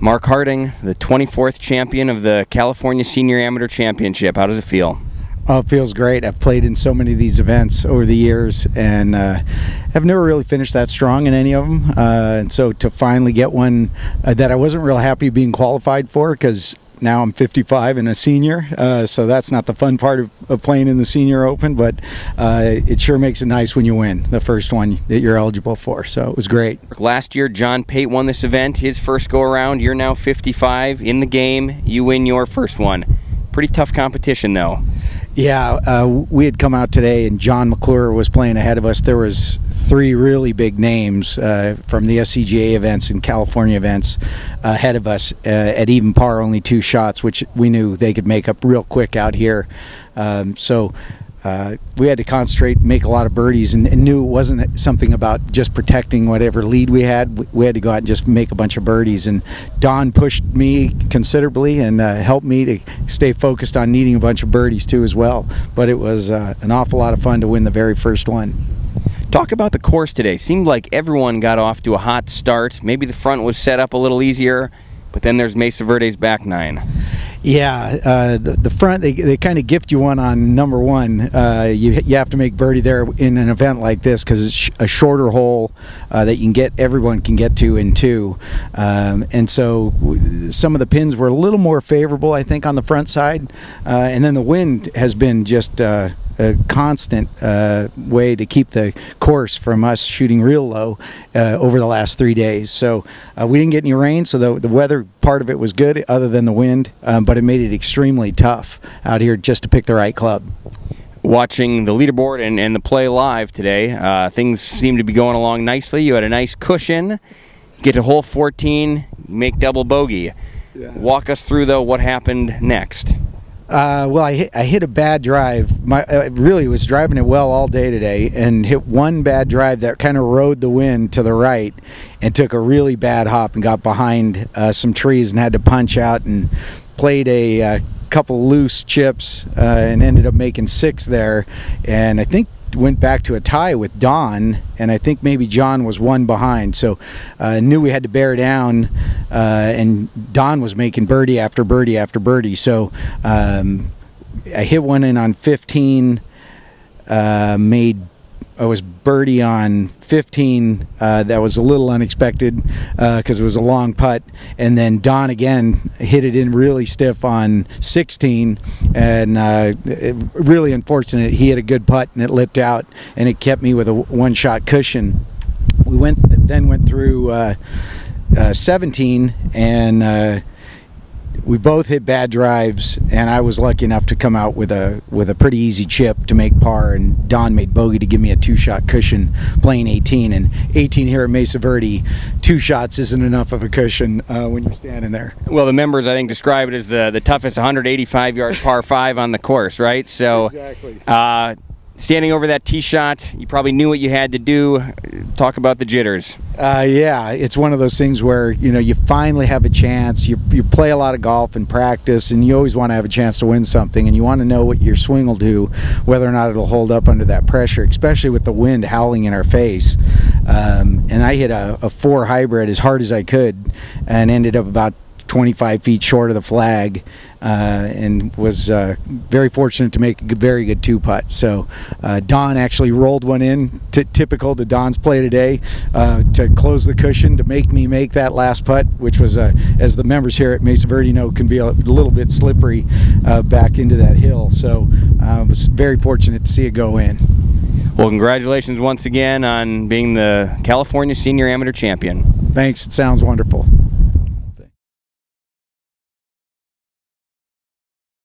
Mark Harding, the 24th champion of the California Senior Amateur Championship. How does it feel? Oh, it feels great. I've played in so many of these events over the years, and have never really finished that strong in any of them. And so to finally get one that I wasn't real happy being qualified for, because now I'm 55 and a senior, so that's not the fun part of playing in the Senior Open, but it sure makes it nice when you win the first one that you're eligible for, so it was great. Last year, John Pate won this event, his first go-around. You're now 55 in the game. You win your first one. Pretty tough competition, though. Yeah, we had come out today, and John McClure was playing ahead of us. There was 3 really big names from the SCGA events and California events ahead of us at even par, only 2 shots, which we knew they could make up real quick out here. So we had to concentrate, make a lot of birdies, and knew it wasn't something about just protecting whatever lead we had. We had to go out and just make a bunch of birdies, and Don pushed me considerably and helped me to stay focused on needing a bunch of birdies too as well. But it was an awful lot of fun to win the very first one. Talk about the course today. Seemed like everyone got off to a hot start. Maybe the front was set up a little easier, but then there's Mesa Verde's back 9. Yeah, the front, they kind of gift you one on number 1. You have to make birdie there in an event like this because it's a shorter hole that everyone can get to in 2. And so some of the pins were a little more favorable, I think, on the front side. And then the wind has been just a constant way to keep the course from us shooting real low over the last 3 days. So we didn't get any rain, so the weather part of it was good other than the wind, but it made it extremely tough out here just to pick the right club. Watching the leaderboard and the play live today, things seem to be going along nicely. You had a nice cushion, get to hole 14, make double bogey. Yeah. Walk us through, though, what happened next. Well, I hit a bad drive. I really was driving it well all day today, and hit one bad drive that kind of rode the wind to the right and took a really bad hop and got behind some trees and had to punch out, and played a couple loose chips and ended up making 6 there. And I think went back to a tie with Don, and I think maybe John was 1 behind, so knew we had to bear down, and Don was making birdie after birdie after birdie. So I hit one in on 15, I was birdie on 15. That was a little unexpected because it was a long putt, and then Don again hit it in really stiff on 16, and really unfortunate. He had a good putt and it lipped out, and it kept me with a 1-shot cushion. We then went through 17, and we both hit bad drives, and I was lucky enough to come out with a pretty easy chip to make par, and Don made bogey to give me a 2-shot cushion playing 18. And 18 here at Mesa Verde, 2 shots isn't enough of a cushion when you're standing there. Well, the members, I think, describe it as the toughest 185-yard par 5 on the course, right? So exactly. Standing over that tee shot, you probably knew what you had to do. Talk about the jitters. Yeah, it's one of those things where, you finally have a chance. You play a lot of golf and practice, and you always want to have a chance to win something, and you want to know what your swing will do, whether or not it'll hold up under that pressure, especially with the wind howling in our face. And I hit a 4 hybrid as hard as I could and ended up about 25 feet short of the flag, and was very fortunate to make a very good 2-putt. So Don actually rolled one in, typical to Don's play today, to close the cushion to make me make that last putt, which was, as the members here at Mesa Verde know, can be a little bit slippery back into that hill. So I was very fortunate to see it go in. Well, congratulations once again on being the California Senior Amateur Champion. Thanks. It sounds wonderful.